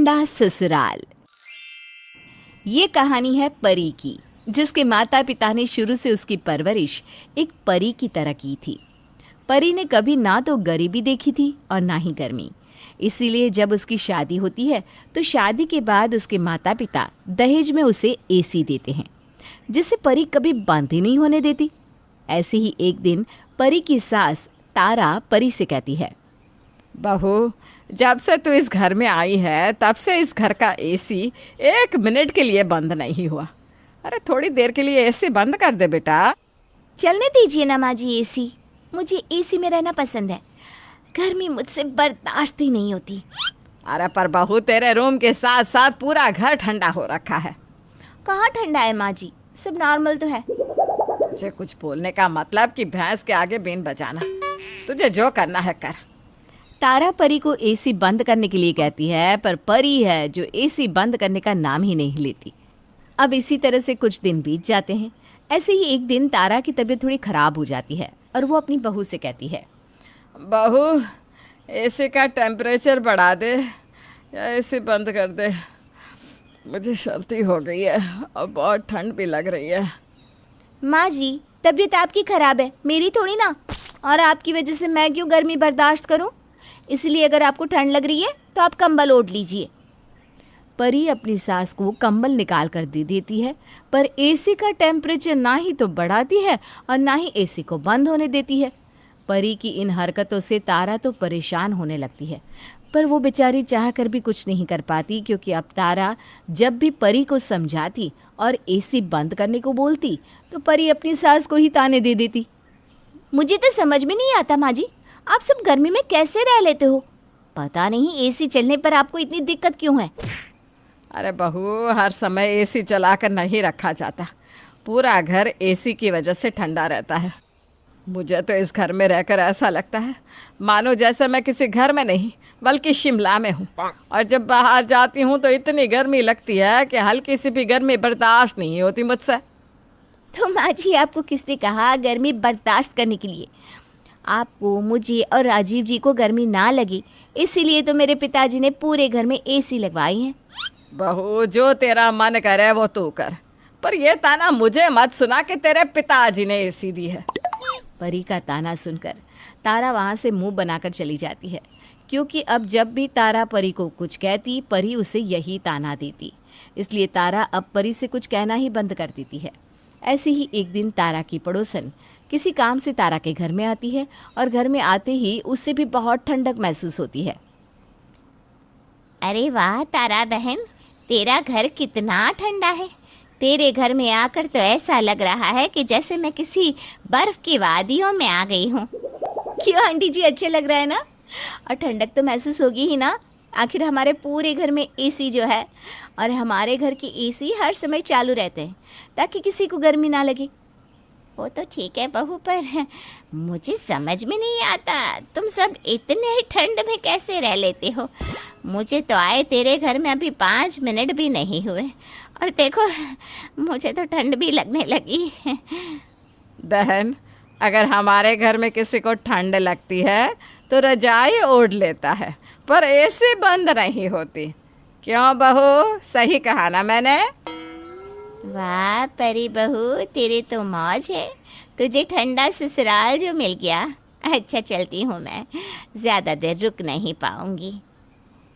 ठंडा ससुराल। ये कहानी है परी की, जिसके माता पिता ने शुरू से उसकी परवरिश एक परी की तरह की थी। परी ने कभी ना तो गरीबी देखी थी और ना ही गर्मी। इसीलिए जब उसकी शादी होती है तो शादी के बाद उसके माता पिता दहेज में उसे एसी देते हैं, जिसे परी कभी बंद ही नहीं होने देती। ऐसे ही एक दिन परी की सास तारा परी से कहती है, बहू, जब से तू इस घर में आई है तब से इस घर का एसी 1 मिनट के लिए बंद नहीं हुआ। अरे थोड़ी देर के लिए एसी बंद कर दे बेटा। चलने दीजिए ना माँ जी एसी। मुझे एसी में रहना पसंद है, गर्मी मुझसे बर्दाश्त ही नहीं होती। अरे पर बहू, तेरे रूम के साथ साथ पूरा घर ठंडा हो रखा है। कहाँ ठंडा है माँ जी, सब नॉर्मल तो है। तुझे कुछ बोलने का मतलब कि भैंस के आगे बीन बजाना। तुझे जो करना है कर। तारा परी को एसी बंद करने के लिए कहती है, पर परी है जो एसी बंद करने का नाम ही नहीं लेती। अब इसी तरह से कुछ दिन बीत जाते हैं। ऐसे ही एक दिन तारा की तबीयत थोड़ी खराब हो जाती है और वो अपनी बहू से कहती है, बहू, एसी का टेम्परेचर बढ़ा दे या एसी बंद कर दे। मुझे सर्दी हो गई है और बहुत ठंड भी लग रही है। माँ जी, तबीयत आपकी खराब है, मेरी थोड़ी ना। और आपकी वजह से मैं क्यों गर्मी बर्दाश्त करूँ? इसलिए अगर आपको ठंड लग रही है तो आप कंबल ओढ़ लीजिए। परी अपनी सास को कंबल निकाल कर दे देती है, पर एसी का टेम्परेचर ना ही तो बढ़ाती है और ना ही एसी को बंद होने देती है। परी की इन हरकतों से तारा तो परेशान होने लगती है, पर वो बेचारी चाह कर भी कुछ नहीं कर पाती, क्योंकि अब तारा जब भी परी को समझाती और एसी बंद करने को बोलती तो परी अपनी सास को ही ताने दे देती। मुझे तो समझ में नहीं आता माँ जी, आप सब गर्मी में कैसे रह लेते हो? पता नहीं एसी चलने पर आपको इतनी दिक्कत क्यों है? अरे बहू, हर समय एसी चलाकर नहीं रखा जाता। पूरा घर एसी की वजह से ठंडा रहता है। मुझे तो इस घर में रहकर ऐसा लगता है मानो जैसे मैं किसी घर में नहीं बल्कि शिमला में हूँ। और जब बाहर जाती हूँ तो इतनी गर्मी लगती है कि हल्की सी भी गर्मी बर्दाश्त नहीं होती मुझसे। तो माँ जी, आपको किसने कहा गर्मी बर्दाश्त करने के लिए? आपको, मुझे और राजीव जी को गर्मी ना लगी, इसीलिए तो मेरे पिताजी ने पूरे घर में एसी लगवाई है। बहू, जो तेरा मन करे वो तू कर, पर ये ताना मुझे मत सुना कि तेरे पिताजी ने एसी दी है। परी का ताना सुनकर तारा वहाँ से मुंह बनाकर चली जाती है, क्योंकि अब जब भी तारा परी को कुछ कहती, परी उसे यही ताना देती। इसलिए तारा अब परी से कुछ कहना ही बंद कर देती है। ऐसे ही एक दिन तारा की पड़ोसन किसी काम से तारा के घर में आती है और घर में आते ही उससे भी बहुत ठंडक महसूस होती है। अरे वाह तारा बहन, तेरा घर कितना ठंडा है। तेरे घर में आकर तो ऐसा लग रहा है कि जैसे मैं किसी बर्फ की वादियों में आ गई हूँ। क्यों आंटी जी, अच्छे लग रहा है ना? और ठंडक तो महसूस होगी ही ना, आखिर हमारे पूरे घर में एसी जो है, और हमारे घर की एसी हर समय चालू रहते हैं ताकि किसी को गर्मी ना लगे। वो तो ठीक है बहू, पर मुझे समझ में नहीं आता तुम सब इतने ठंड में कैसे रह लेते हो। मुझे तो आए तेरे घर में अभी 5 मिनट भी नहीं हुए और देखो मुझे तो ठंड भी लगने लगी है। बहन, अगर हमारे घर में किसी को ठंड लगती है तो रजाई ओढ़ लेता है, पर एसी बंद नहीं होती। क्यों बहू, सही कहा ना मैंने? वाह परी बहू, तेरे तो मौज है, तुझे ठंडा ससुराल जो मिल गया। अच्छा चलती हूँ मैं, ज़्यादा देर रुक नहीं पाऊँगी।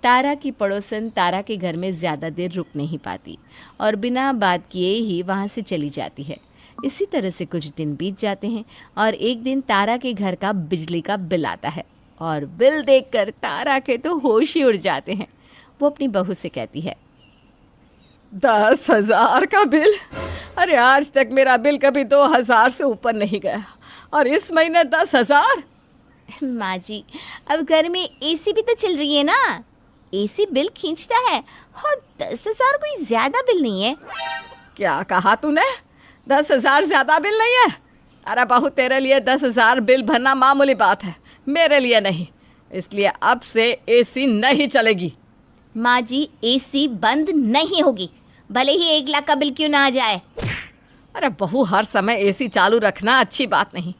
तारा की पड़ोसन तारा के घर में ज़्यादा देर रुक नहीं पाती और बिना बात किए ही वहाँ से चली जाती है। इसी तरह से कुछ दिन बीत जाते हैं और एक दिन तारा के घर का बिजली का बिल आता है और बिल देखकर तारा के तो होश ही उड़ जाते हैं। वो अपनी बहू से कहती है, 10,000 का बिल? अरे आज तक मेरा बिल कभी 2,000 से ऊपर नहीं गया और इस महीने 10,000? माँ जी, अब घर में एसी भी तो चल रही है ना, एसी बिल खींचता है और 10,000 कोई ज़्यादा बिल नहीं है। क्या कहा तूने? 10,000 ज़्यादा बिल नहीं है? अरे बहू, तेरे लिए 10,000 बिल भरना मामूली बात है, मेरे लिए नहीं। इसलिए अब से एसी नहीं चलेगी। माँ जी, एसी बंद नहीं होगी, भले ही 1 लाख का बिल क्यों ना आ जाए। अरे बहू, हर समय एसी चालू रखना अच्छी बात नहीं,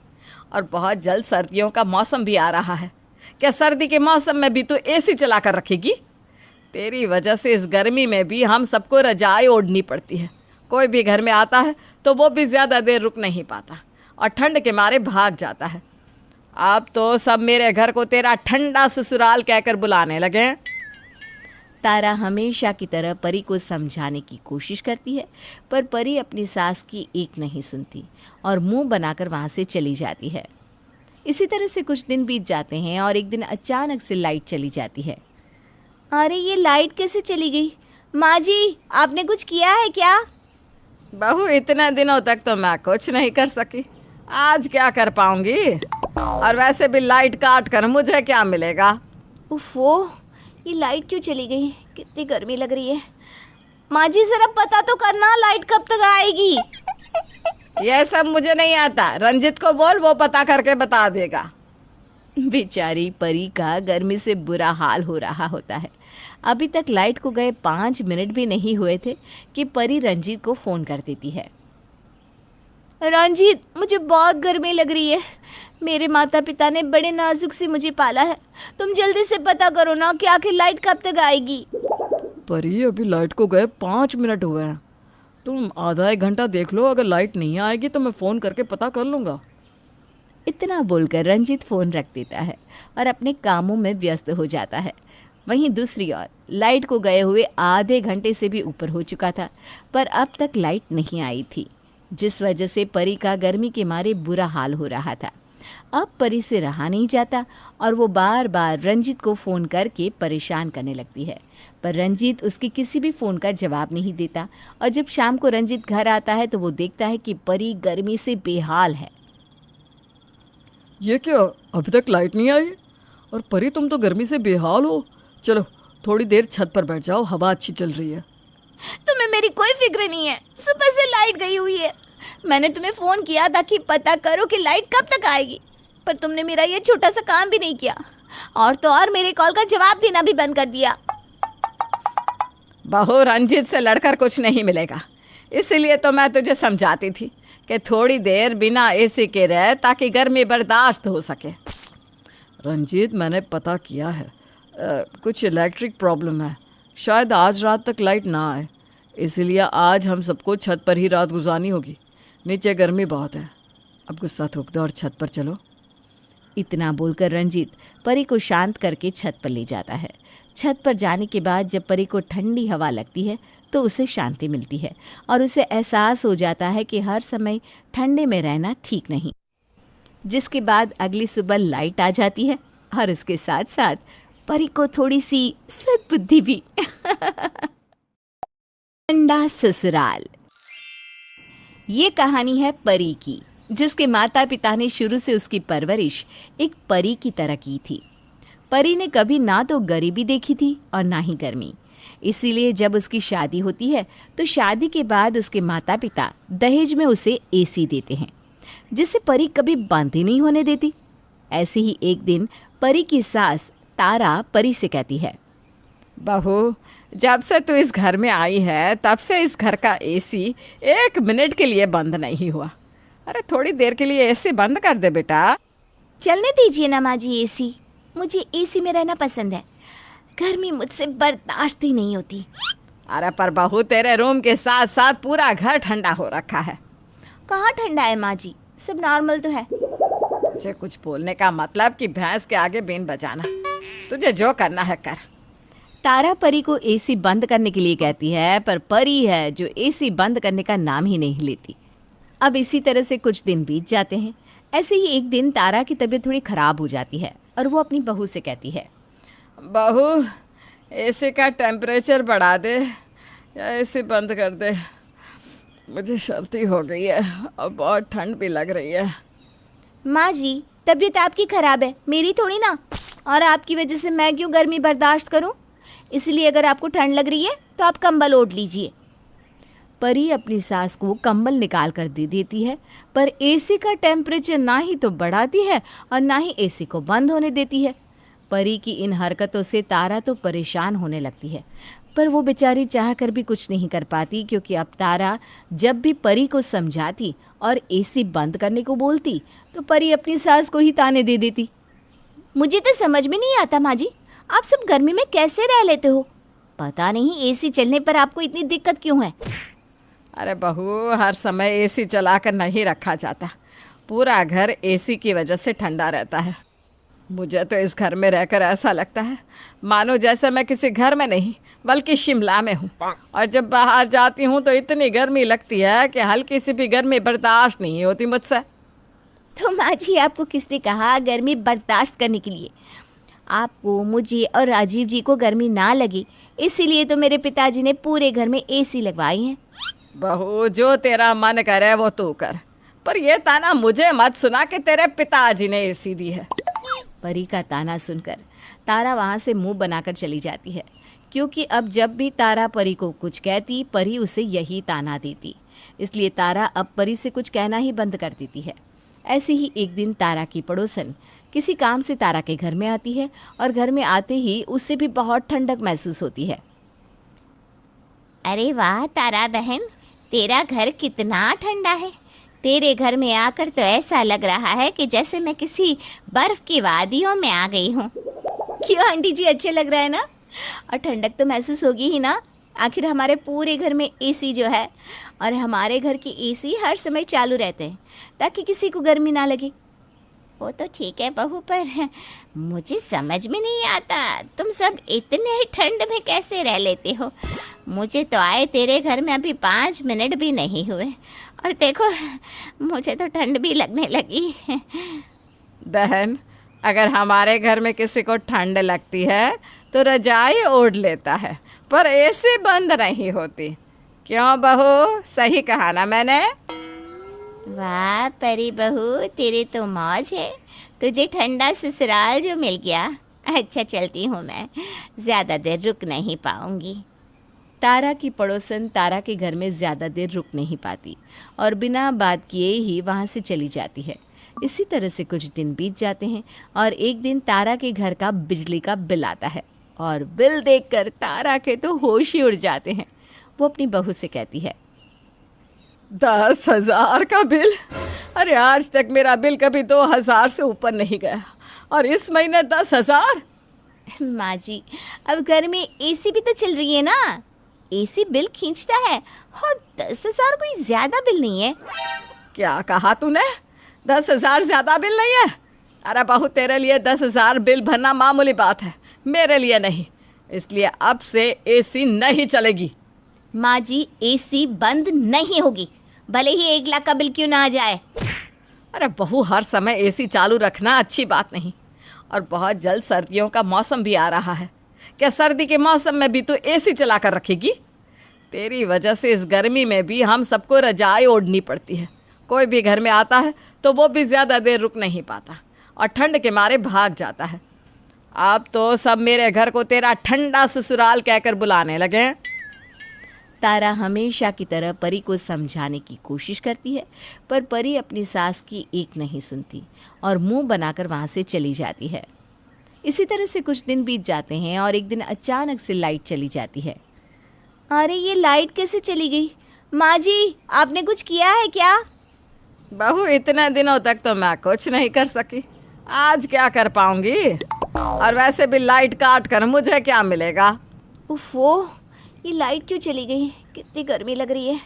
और बहुत जल्द सर्दियों का मौसम भी आ रहा है। क्या सर्दी के मौसम में भी तू एसी चला कर रखेगी? तेरी वजह से इस गर्मी में भी हम सबको रजाई ओढ़नी पड़ती है। कोई भी घर में आता है तो वो भी ज़्यादा देर रुक नहीं पाता और ठंड के मारे भाग जाता है। अब तो सब मेरे घर को तेरा ठंडा ससुराल कहकर बुलाने लगे हैं। तारा हमेशा की तरह परी को समझाने की कोशिश करती है, पर परी अपनी सास की एक नहीं सुनती और मुंह बनाकर वहाँ से चली जाती है। इसी तरह से कुछ दिन बीत जाते हैं और एक दिन अचानक से लाइट चली जाती है। अरे ये लाइट कैसे चली गई? माँ जी, आपने कुछ किया है क्या? बहू, इतने दिनों तक तो मैं कुछ नहीं कर सकी, आज क्या कर पाऊंगी? और वैसे भी लाइट काट कर मुझे क्या मिलेगा? उफ़ो, ये लाइट क्यों चली गई? कितनी गर्मी लग रही है। माँ जी, ज़रा पता तो करना लाइट कब तक आएगी। यह सब मुझे नहीं आता, रंजित को बोल, वो पता करके बता देगा। बेचारी परी का गर्मी से बुरा हाल हो रहा होता है। अभी तक लाइट को गए 5 मिनट भी नहीं हुए थे कि परी रंजीत को फ़ोन कर देती है। रंजीत, मुझे बहुत गर्मी लग रही है। मेरे माता पिता ने बड़े नाजुक से मुझे पाला है। तुम जल्दी से पता करो ना कि आखिर लाइट कब तक आएगी। परी, अभी लाइट को गए 5 मिनट हुए हैं। तुम आधा एक घंटा देख लो, अगर लाइट नहीं आएगी तो मैं फ़ोन करके पता कर लूँगा। इतना बोलकर रंजीत फ़ोन रख देता है और अपने कामों में व्यस्त हो जाता है। वहीं दूसरी ओर लाइट को गए हुए आधे घंटे से भी ऊपर हो चुका था, पर अब तक लाइट नहीं आई थी, जिस वजह से परी का गर्मी के मारे बुरा हाल हो रहा था। अब परी से रहा नहीं जाता और वो बार बार रंजीत को फ़ोन करके परेशान करने लगती है, पर रंजीत उसके किसी भी फ़ोन का जवाब नहीं देता। और जब शाम को रंजीत घर आता है तो वो देखता है कि परी गर्मी से बेहाल है। ये क्या, अभी तक लाइट नहीं आई? और परी, तुम तो गर्मी से बेहाल हो। चलो थोड़ी देर छत पर बैठ जाओ, हवा अच्छी चल रही है। तुम्हें मेरी कोई फिक्र नहीं है। सुबह से लाइट गई हुई है। मैंने तुम्हें फ़ोन किया था कि पता करो कि लाइट कब तक आएगी, पर तुमने मेरा ये छोटा सा काम भी नहीं किया, और तो और मेरे कॉल का जवाब देना भी बंद कर दिया। बहू, रंजीत से लड़कर कुछ नहीं मिलेगा, इसीलिए तो मैं तुझे समझाती थी कि थोड़ी देर बिना एसी के रह ताकि गर्मी बर्दाश्त हो सके। रंजीत, मैंने पता किया है, कुछ इलेक्ट्रिक प्रॉब्लम है। शायद आज रात तक लाइट ना आए, इसीलिए आज हम सबको छत पर ही रात गुजारनी होगी। नीचे गर्मी बहुत है। अब गुस्सा थूक दो और छत पर चलो। इतना बोलकर रंजीत परी को शांत करके छत पर ले जाता है। छत पर जाने के बाद जब परी को ठंडी हवा लगती है तो उसे शांति मिलती है और उसे एहसास हो जाता है कि हर समय ठंडे में रहना ठीक नहीं। जिसके बाद अगली सुबह लाइट आ जाती है और उसके साथ साथ परी को थोड़ी सी सद्बुद्धि भी। ठंडा ससुराल। ये कहानी है परी की, जिसके माता पिता ने शुरू से उसकी परवरिश एक परी की तरह की थी। परी ने कभी ना तो गरीबी देखी थी और ना ही गर्मी, इसीलिए जब उसकी शादी होती है तो शादी के बाद उसके माता पिता दहेज में उसे एसी देते हैं, जिसे परी कभी बंद ही नहीं होने देती। ऐसे ही एक दिन परी की सास तारा परी से कहती है, बहू, जब से तू इस घर में आई है तब से इस घर का एसी 1 मिनट के लिए बंद नहीं हुआ। अरे थोड़ी देर के लिए एसी बंद कर दे बेटा। चलने दीजिए ना माँ जी एसी। मुझे एसी में रहना पसंद है। गर्मी मुझसे बर्दाश्त ही नहीं होती। अरे पर बहू, तेरे रूम के साथ साथ पूरा घर ठंडा हो रखा है। कहाँ ठंडा है माँ जी, सब नॉर्मल तो है। तुझे कुछ बोलने का मतलब कि भैंस के आगे बीन बजाना। तुझे जो करना है कर। तारा परी को एसी बंद करने के लिए कहती है, पर परी है जो एसी बंद करने का नाम ही नहीं लेती। अब इसी तरह से कुछ दिन बीत जाते हैं। ऐसे ही एक दिन तारा की तबीयत थोड़ी ख़राब हो जाती है और वो अपनी बहू से कहती है, बहू, एसी का टेम्परेचर बढ़ा दे या एसी बंद कर दे। मुझे सर्दी हो गई है और बहुत ठंड भी लग रही है। माँ जी, तबीयत आपकी ख़राब है, मेरी थोड़ी ना। और आपकी वजह से मैं क्यों गर्मी बर्दाश्त करूँ? इसलिए अगर आपको ठंड लग रही है तो आप कंबल ओढ़ लीजिए। परी अपनी सास को कंबल निकाल कर दे देती है, पर एसी का टेम्परेचर ना ही तो बढ़ाती है और ना ही एसी को बंद होने देती है। परी की इन हरकतों से तारा तो परेशान होने लगती है, पर वो बेचारी चाह कर भी कुछ नहीं कर पाती, क्योंकि अब तारा जब भी परी को समझाती और एसी बंद करने को बोलती तो परी अपनी सास को ही ताने दे देती। मुझे तो समझ में नहीं आता माँ जी, आप सब गर्मी में कैसे रह लेते हो? पता नहीं एसी चलने पर आपको इतनी दिक्कत क्यों है। अरे बहू, हर समय एसी चलाकर नहीं रखा जाता। पूरा घर एसी की वजह से ठंडा रहता है। मुझे तो इस घर में रहकर ऐसा लगता है मानो जैसे मैं किसी घर में नहीं बल्कि शिमला में हूँ। और जब बाहर जाती हूँ तो इतनी गर्मी लगती है कि हल्की सी भी गर्मी बर्दाश्त नहीं होती मुझसे। तो माँ जी, आपको किसने कहा गर्मी बर्दाश्त करने के लिए? आपको, मुझे और राजीव जी को गर्मी ना लगी, इसीलिए तो मेरे पिताजी ने पूरे घर में एसी लगवाई है। बहू, जो तेरा मन करे वो तू कर, पर ये ताना मुझे मत सुना कि तेरे पिताजी ने एसी दी है। परी का ताना सुनकर तारा वहाँ से मुंह बनाकर चली जाती है, क्योंकि अब जब भी तारा परी को कुछ कहती, परी उसे यही ताना देती। इसलिए तारा अब परी से कुछ कहना ही बंद कर देती है। ऐसे ही एक दिन तारा की पड़ोसन किसी काम से तारा के घर में आती है और घर में आते ही उससे भी बहुत ठंडक महसूस होती है। अरे वाह तारा बहन, तेरा घर कितना ठंडा है। तेरे घर में आकर तो ऐसा लग रहा है कि जैसे मैं किसी बर्फ की वादियों में आ गई हूँ। क्यों आंटी जी, अच्छे लग रहा है ना? और ठंडक तो महसूस होगी ही ना, आखिर हमारे पूरे घर में एसी जो है, और हमारे घर की एसी हर समय चालू रहते हैं ताकि किसी को गर्मी ना लगे। वो तो ठीक है बहू, पर मुझे समझ में नहीं आता तुम सब इतने ठंड में कैसे रह लेते हो। मुझे तो आए तेरे घर में अभी 5 मिनट भी नहीं हुए और देखो मुझे तो ठंड भी लगने लगी। बहन, अगर हमारे घर में किसी को ठंड लगती है तो रजाई ओढ़ लेता है, पर एसी बंद नहीं होती। क्यों बहू, सही कहा ना मैंने? वाह परी बहू, तेरे तो मौज है, तुझे ठंडा ससुराल जो मिल गया। अच्छा चलती हूँ मैं, ज़्यादा देर रुक नहीं पाऊँगी। तारा की पड़ोसन तारा के घर में ज़्यादा देर रुक नहीं पाती और बिना बात किए ही वहाँ से चली जाती है। इसी तरह से कुछ दिन बीत जाते हैं और एक दिन तारा के घर का बिजली का बिल आता है और बिल देखकर तारा के तो होश ही उड़ जाते हैं। वो अपनी बहू से कहती है, 10,000 का बिल? अरे आज तक मेरा बिल कभी 2,000 से ऊपर नहीं गया और इस महीने 10,000? माँ जी, अब घर में एसी भी तो चल रही है ना, एसी बिल खींचता है और 10,000 कोई ज़्यादा बिल नहीं है। क्या कहा तूने? 10,000 ज़्यादा बिल नहीं है? अरे बहू, तेरे लिए 10,000 बिल भरना मामूली बात है, मेरे लिए नहीं। इसलिए अब से एसी नहीं चलेगी। माँ जी, एसी बंद नहीं होगी, भले ही 1 लाख का बिल क्यों ना आ जाए। अरे बहू, हर समय एसी चालू रखना अच्छी बात नहीं, और बहुत जल्द सर्दियों का मौसम भी आ रहा है। क्या सर्दी के मौसम में भी तू एसी चला कर रखेगी? तेरी वजह से इस गर्मी में भी हम सबको रजाई ओढ़नी पड़ती है। कोई भी घर में आता है तो वो भी ज़्यादा देर रुक नहीं पाता और ठंड के मारे भाग जाता है। अब तो सब मेरे घर को तेरा ठंडा ससुराल कहकर बुलाने लगे हैं। तारा हमेशा की तरह परी को समझाने की कोशिश करती है, पर परी अपनी सास की एक नहीं सुनती और मुंह बनाकर वहाँ से चली जाती है। इसी तरह से कुछ दिन बीत जाते हैं और एक दिन अचानक से लाइट चली जाती है। अरे ये लाइट कैसे चली गई? माँ जी, आपने कुछ किया है क्या? बहू, इतने दिनों तक तो मैं कुछ नहीं कर सकी, आज क्या कर पाऊंगी? और वैसे भी लाइट काट कर मुझे क्या मिलेगा? उफ़ो, ये लाइट क्यों चली गई? कितनी गर्मी लग रही है।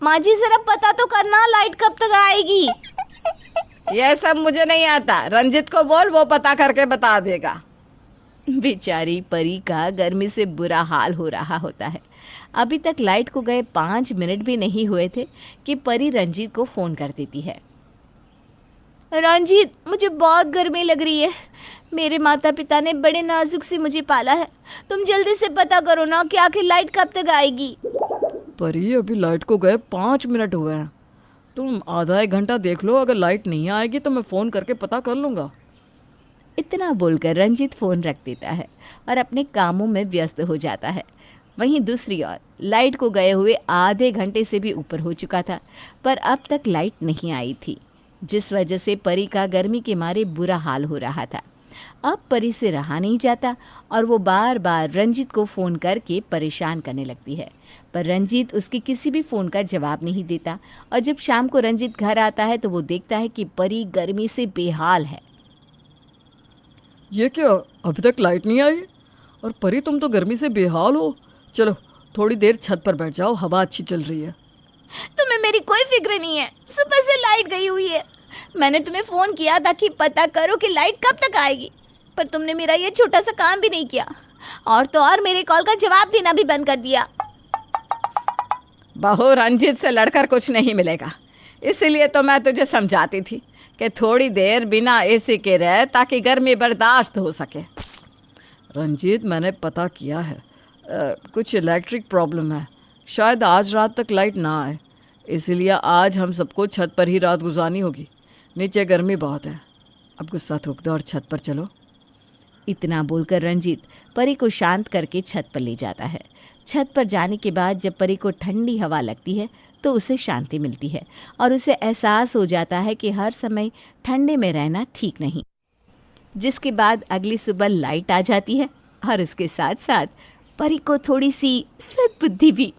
माँ जी, ज़रा पता तो करना लाइट कब तक आएगी। ये सब मुझे नहीं आता, रंजित को बोल, वो पता करके बता देगा। बेचारी परी का गर्मी से बुरा हाल हो रहा होता है। अभी तक लाइट को गए 5 मिनट भी नहीं हुए थे कि परी रंजीत को फ़ोन कर देती है। रंजीत, मुझे बहुत गर्मी लग रही है, मेरे माता पिता ने बड़े नाजुक से मुझे पाला है, तुम जल्दी से पता करो ना कि आखिर लाइट कब तक आएगी। परी, अभी लाइट को गए 5 मिनट हुए हैं, तुम आधा 1 घंटा देख लो, अगर लाइट नहीं आएगी तो मैं फ़ोन करके पता कर लूँगा। इतना बोलकर रंजीत फ़ोन रख देता है और अपने कामों में व्यस्त हो जाता है। वहीं दूसरी ओर लाइट को गए हुए आधे घंटे से भी ऊपर हो चुका था, पर अब तक लाइट नहीं आई थी, जिस वजह से परी का गर्मी के मारे बुरा हाल हो रहा था। अब परी से रहा नहीं जाता और वो बार बार रंजीत को फ़ोन करके परेशान करने लगती है, पर रंजीत उसके किसी भी फ़ोन का जवाब नहीं देता। और जब शाम को रंजीत घर आता है तो वो देखता है कि परी गर्मी से बेहाल है। ये क्या, अभी तक लाइट नहीं आई और परी तुम तो गर्मी से बेहाल हो। चलो थोड़ी देर छत पर बैठ जाओ, हवा अच्छी चल रही है। तुम्हें मेरी कोई फिक्र नहीं है। सुबह से लाइट गई हुई है। मैंने तुम्हें फोन किया था कि पता करो कि लाइट कब तक आएगी, पर तुमने मेरा ये छोटा सा काम भी नहीं किया, और तो और मेरे कॉल का जवाब देना भी बंद कर दिया। बहू, रंजीत से लड़कर कुछ नहीं मिलेगा, इसीलिए तो मैं तुझे समझाती थी कि थोड़ी देर बिना एसी के रह ताकि गर्मी बर्दाश्त हो सके। रंजीत, मैंने पता किया है, कुछ इलेक्ट्रिक प्रॉब्लम है, शायद आज रात तक लाइट ना आए, इसीलिए आज हम सबको छत पर ही रात गुजारनी होगी। नीचे गर्मी बहुत है, अब गुस्सा थूक दो और छत पर चलो। इतना बोलकर रंजीत परी को शांत करके छत पर ले जाता है। छत पर जाने के बाद जब परी को ठंडी हवा लगती है तो उसे शांति मिलती है और उसे एहसास हो जाता है कि हर समय ठंडे में रहना ठीक नहीं। जिसके बाद अगली सुबह लाइट आ जाती है और उसके साथ साथ परी को थोड़ी सी सद्बुद्धि भी।